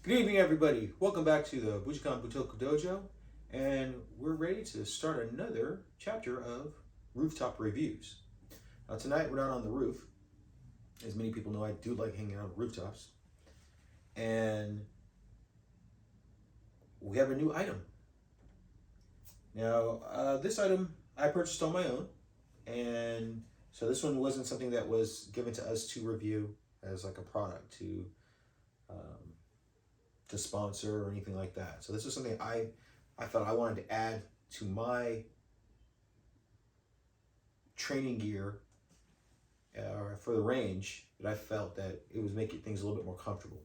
Good evening, everybody. Welcome back to the Bujin Butoku Dojo, and we're ready to start another chapter of rooftop reviews. Now, tonight we're not on the roof. As many people know, I do like hanging out on rooftops, and we have a new item. Now, this item I purchased on my own, and so this one wasn't something that was given to us to review as like a product to sponsor or anything like that. So this is something I thought I wanted to add to my training gear for the range that I felt that it was making things a little bit more comfortable.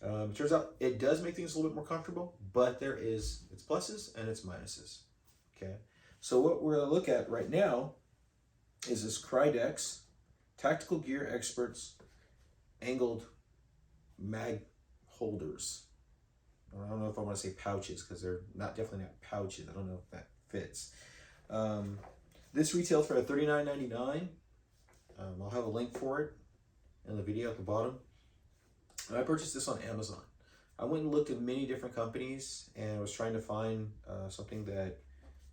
It turns out it does make things a little bit more comfortable, but there is its pluses and its minuses. Okay, so what we're going to look at right now is this KRYDEX Tactical Gear Experts angled mag holders. I don't know if I want to say pouches because they're definitely not pouches. I don't know if that fits. This retails for $39.99. I'll have a link for it in the video at the bottom. And I purchased this on Amazon. I went and looked at many different companies and I was trying to find something that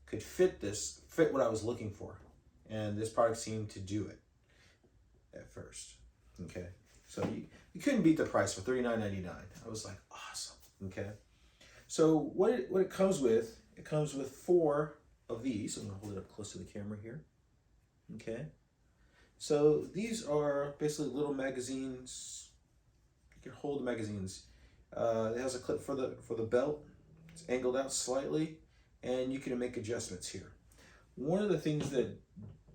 could fit what I was looking for. And this product seemed to do it at first. Okay, so you couldn't beat the price for $39.99. I was like, awesome. Okay, so what it comes with, it comes with 4 of these. I'm gonna hold it up close to the camera here. Okay, so these are basically little magazines. You can hold the magazines. It has a clip for the belt. It's angled out slightly, and you can make adjustments here. One of the things that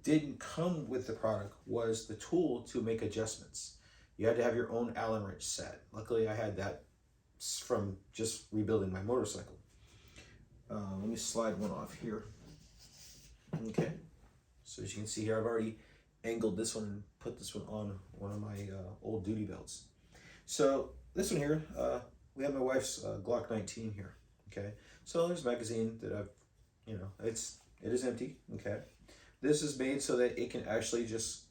didn't come with the product was the tool to make adjustments. You had to have your own Allen wrench set. Luckily, I had that from just rebuilding my motorcycle. Let me slide one off here. Okay, so as you can see here, I've already angled this one and put this one on one of my old duty belts. So this one here, we have my wife's Glock 19 here. Okay, so there's a magazine that I've, it is empty. Okay, this is made so that it can actually just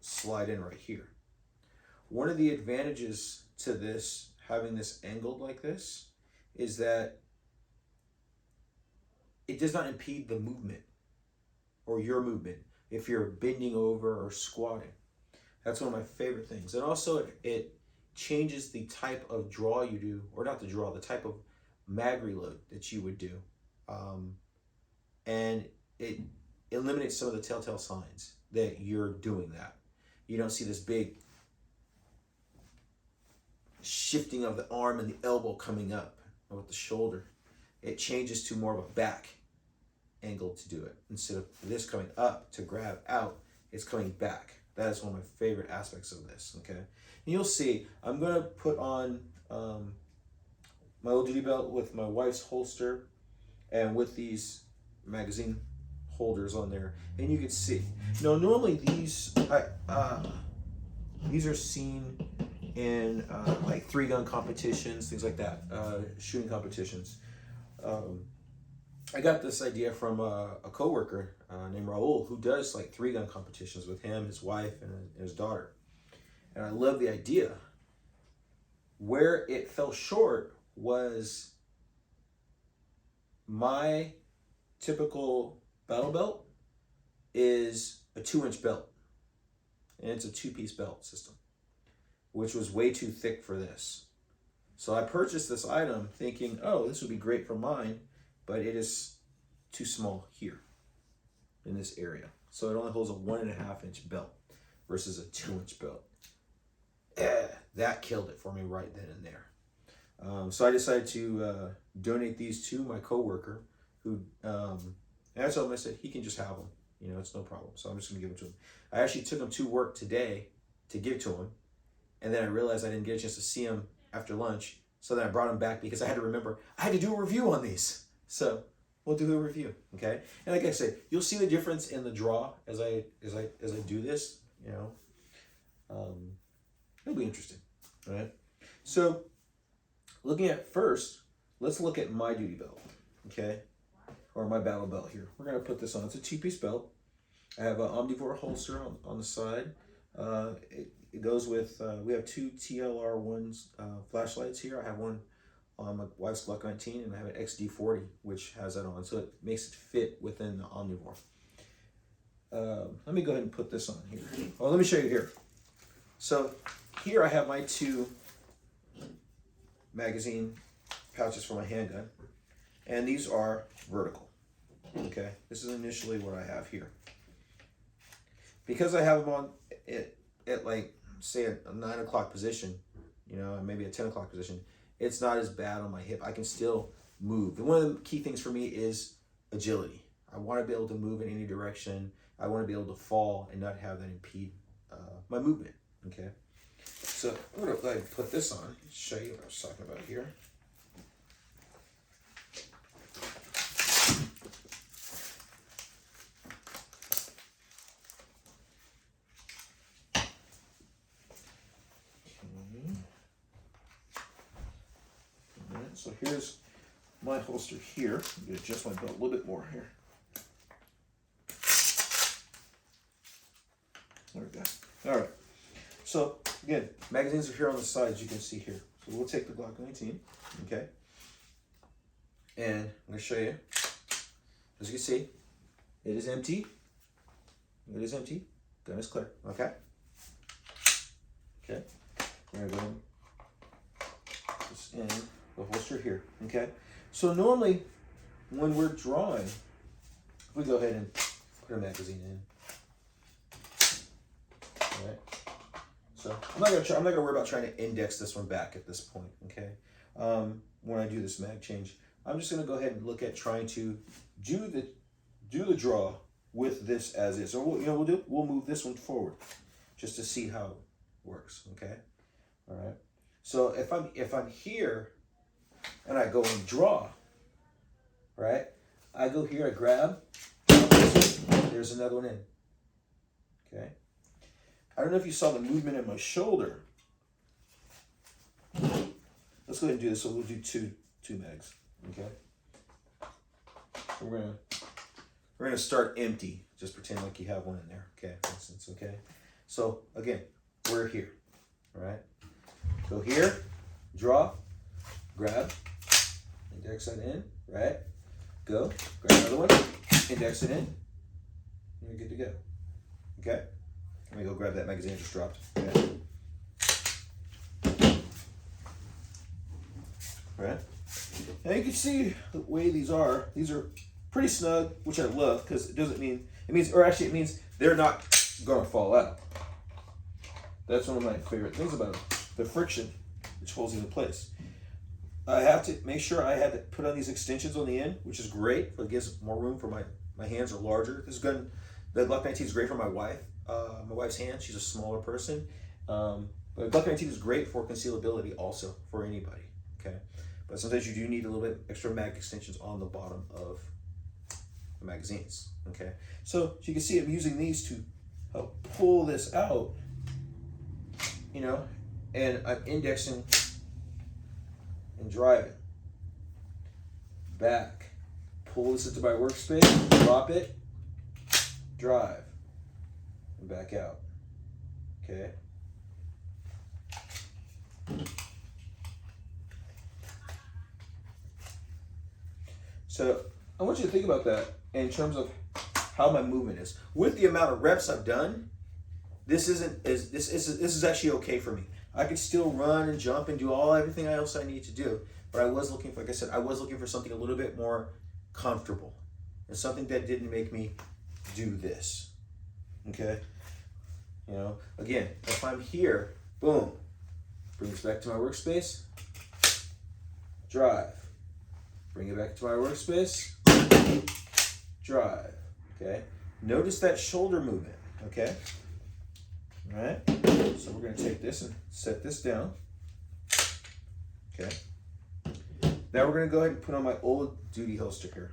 slide in right here. One of the advantages to this, having this angled like this, is that it does not impede the movement or your movement if you're bending over or squatting. That's one of my favorite things. And also it changes the type of draw you do, or not the draw, the type of mag reload that you would do. And it eliminates some of the telltale signs that you're doing that. You don't see this big shifting of the arm and the elbow coming up with the shoulder. It changes to more of a back angle to do it. Instead of this coming up to grab out, it's coming back. That is one of my favorite aspects of this. Okay, and you'll see I'm gonna put on my old duty belt with my wife's holster and with these magazine holders on there, and you can see. Now, normally these are seen in like 3-gun competitions, things like that, shooting competitions. I got this idea from a coworker named Raul, who does like 3-gun competitions with him, his wife, and his daughter. And I love the idea. Where it fell short was my typical battle belt is a 2-inch belt, and it's a 2-piece belt system, which was way too thick for this. So I purchased this item thinking, oh, this would be great for mine, but it is too small here in this area. So it only holds a 1.5-inch belt versus a 2-inch belt. That killed it for me right then and there. So I decided to donate these to my coworker, who, and I told him, I said, he can just have them. It's no problem. So I'm just gonna give them to him. I actually took them to work today to give to him. And then I realized I didn't get a chance to see him after lunch. So then I brought him back because I had to remember, I had to do a review on these. So we'll do a review, okay? And like I said, you'll see the difference in the draw as I do this, It'll be interesting, all right? So looking at first, let's look at my duty belt, okay? Or my battle belt here. We're gonna put this on. It's a 2-piece belt. I have an omnivore holster on the side. it goes with, we have two TLR1s flashlights here. I have one on my wife's Glock 19, and I have an XD40, which has that on. So it makes it fit within the Omnivore. Let me go ahead and put this on here. Oh, let me show you here. So here I have my two magazine pouches for my handgun, and these are vertical. Okay, this is initially what I have here. Because I have them on at like, say, a 9 o'clock position, you know, and maybe a 10 o'clock position, it's not as bad on my hip. I can still move. And one of the key things for me is agility. I want to be able to move in any direction. I want to be able to fall and not have that impede my movement. Okay, so I'm going to go ahead and put this on, show you what I was talking about here. So here's my holster here. I'm going to adjust my belt a little bit more here. There we go. All right. So again, magazines are here on the sides, you can see here. So we'll take the Glock 19, okay? And I'm going to show you. As you can see, it is empty. It is empty. Gun is clear, okay? Okay. We're going to go and put this in the holster here, okay? So normally, when we're drawing, we go ahead and put a magazine in. All right. So I'm not gonna worry about trying to index this one back at this point, okay? When I do this mag change, I'm just gonna go ahead and look at trying to do the draw with this as is. So we'll move this one forward just to see how it works, okay? All right. So if I'm here and I go and draw, right? I go here, I grab, there's another one in, okay? I don't know if you saw the movement in my shoulder. Let's go ahead and do this. So we'll do two mags, okay? So we're gonna start empty. Just pretend like you have one in there, okay? For instance, okay? So again, we're here, all right? Go here, draw, grab, index it in, right? Go, grab another one, index it in, and you're good to go, okay? Let me go grab that magazine I just dropped. Okay. Right? Now you can see the way these are. These are pretty snug, which I love because it means they're not gonna fall out. That's one of my favorite things about them. The friction, which holds them in place. I have to make sure I have to put on these extensions on the end, which is great. It gives more room for my hands are larger. This gun, the Glock 19 is great for my wife. My wife's hand, she's a smaller person. But Glock 19 is great for concealability also for anybody, okay? But sometimes you do need a little bit extra mag extensions on the bottom of the magazines, okay? So you can see I'm using these to help pull this out, you know, and I'm indexing and driving. Back, pull this into my workspace, drop it, drive. And back out, okay? So I want you to think about that in terms of how my movement is. With the amount of reps I've done, this is actually okay for me. I could still run and jump and do everything else I need to do, but I was looking for, like I said, I was looking for something a little bit more comfortable and something that didn't make me do this. Okay, you know, again, if I'm here, boom, bring this back to my workspace, drive, bring it back to my workspace, drive, okay? Notice that shoulder movement, okay? All right, so we're gonna take this and set this down, okay? Now we're gonna go ahead and put on my old duty holster here.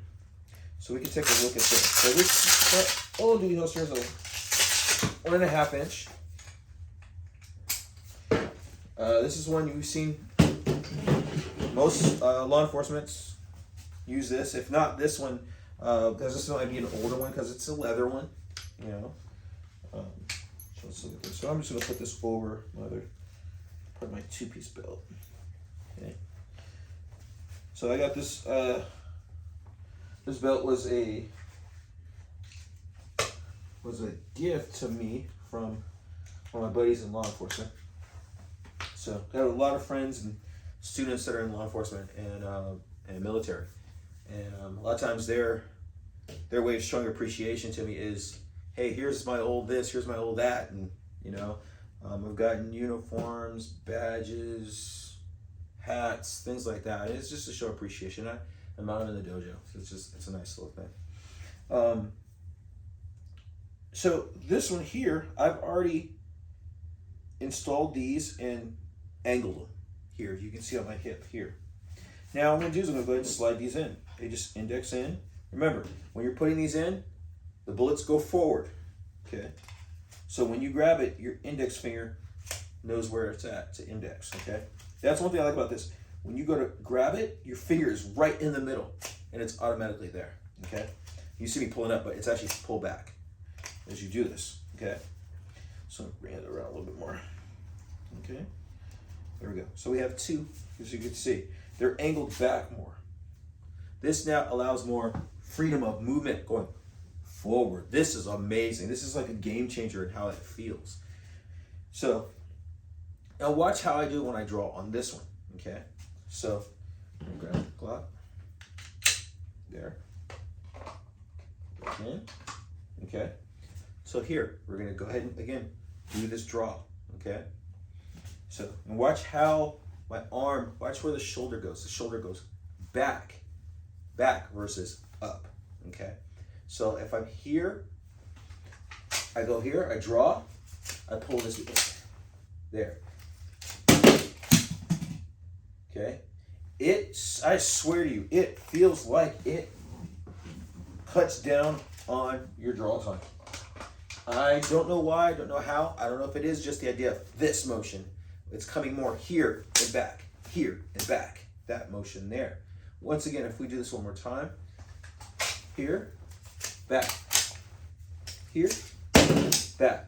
So we can take a look at this. So this old duty holster is a 1.5 inch. This is one you've seen most law enforcement use this. If not this one, because this might be an older one because it's a leather one. You know, let's look at this. So I'm just gonna put this over my other part of my 2-piece belt. Okay. So I got this. This belt was a gift to me from one of my buddies in law enforcement. So I have a lot of friends and students that are in law enforcement and military, and a lot of times their way of showing appreciation to me is, hey, here's my old this, here's my old that, and you know, I've gotten uniforms, badges, hats, things like that. It's just to show appreciation. I'm out in the dojo, so it's a nice little thing. So this one here, I've already installed these and angled them here. You can see on my hip here. Now what I'm going to do is I'm going to go ahead and slide these in. They just index in. Remember, when you're putting these in, the bullets go forward. Okay. So when you grab it, your index finger knows where it's at to index. Okay. That's one thing I like about this. When you go to grab it, your finger is right in the middle, and it's automatically there. Okay. You see me pulling up, but it's actually pulled back as you do this. Okay. So bring it around a little bit more. Okay. There we go. So we have two, as you can see. They're angled back more. This now allows more freedom of movement going forward. This is amazing. This is like a game changer in how it feels. So now watch how I do when I draw on this one. Okay. So grab the Glock. There. Okay. Okay. So here, we're going to go ahead and, again, do this draw, okay? So, and watch how my arm, watch where the shoulder goes. The shoulder goes back versus up, okay? So if I'm here, I go here, I draw, I pull this in, there. Okay? I swear to you, it feels like it cuts down on your draw time. I don't know why, I don't know how, I don't know if it is just the idea of this motion. It's coming more here and back, that motion there. Once again, if we do this one more time, here, back, here, back.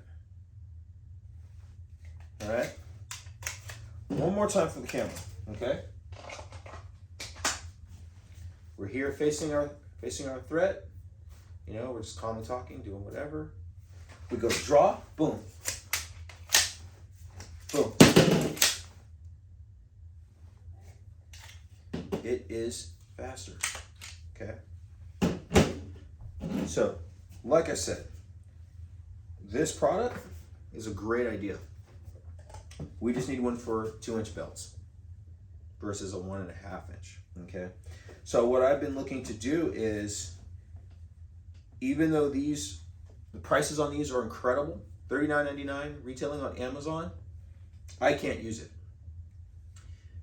All right? One more time for the camera, okay? We're here facing our threat. You know, we're just calmly talking, doing whatever. We go to draw, boom. Boom. It is faster, okay? So, like I said, this product is a great idea. We just need one for 2-inch belts versus a 1.5 inch, okay? So what I've been looking to do is, even though the prices on these are incredible, $39.99 retailing on Amazon, I can't use it.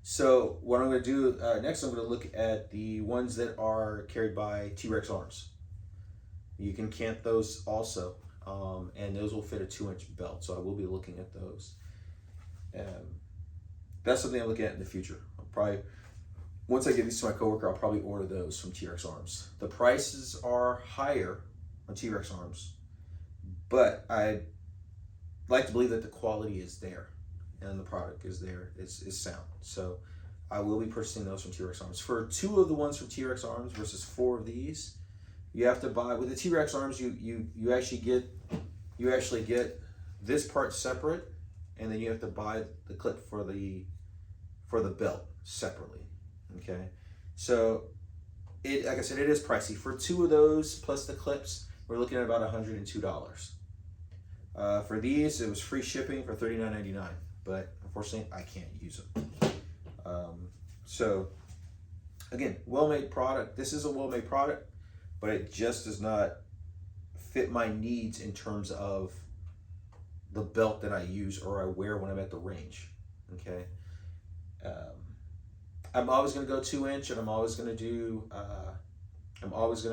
So what I'm going to do next, I'm going to look at the ones that are carried by T-Rex arms. You can camp those also, and those will fit a 2-inch belt. So I will be looking at those. That's something I'm looking at in the future. I'll probably, once I give these to my coworker, I'll probably order those from T-Rex arms. The prices are higher on T-Rex arms, but I like to believe that the quality is there and the product is there, is sound. So I will be purchasing those from T-Rex arms. For 2 of the ones from T-Rex arms versus 4 of these, you have to buy, with the T-Rex arms, you actually get this part separate, and then you have to buy the clip for the belt separately. Okay, so like I said, it is pricey. For 2 of those plus the clips, we're looking at about $102. For these, it was free shipping for $39.99, but unfortunately, I can't use them. So again, well-made product. This is a well-made product, but it just does not fit my needs in terms of the belt that I use or I wear when I'm at the range. Okay. I'm always going to go 2-inch, and I'm always going to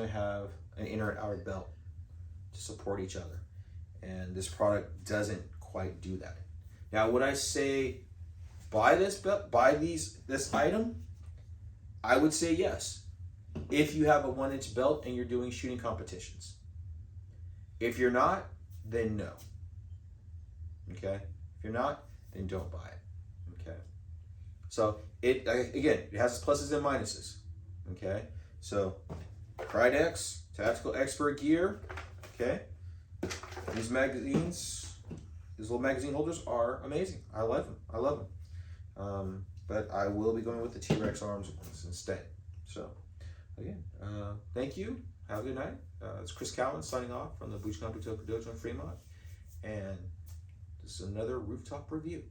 have an inner and outer belt to support each other. And this product doesn't quite do that. Now, would I say buy this belt, this item? I would say yes. If you have a 1-inch belt and you're doing shooting competitions. If you're not, then no. Okay, if you're not, then don't buy it. Okay, so it again, it has its pluses and minuses. Okay, so KRYDEX Tactical Expert Gear. Okay, these magazines, these little magazine holders are amazing. I love them. I love them. But I will be going with the T-Rex arms instead. So again, thank you. Have a good night. It's Chris Cowan signing off from the Bujin Dojo in Fremont, and this is another rooftop review.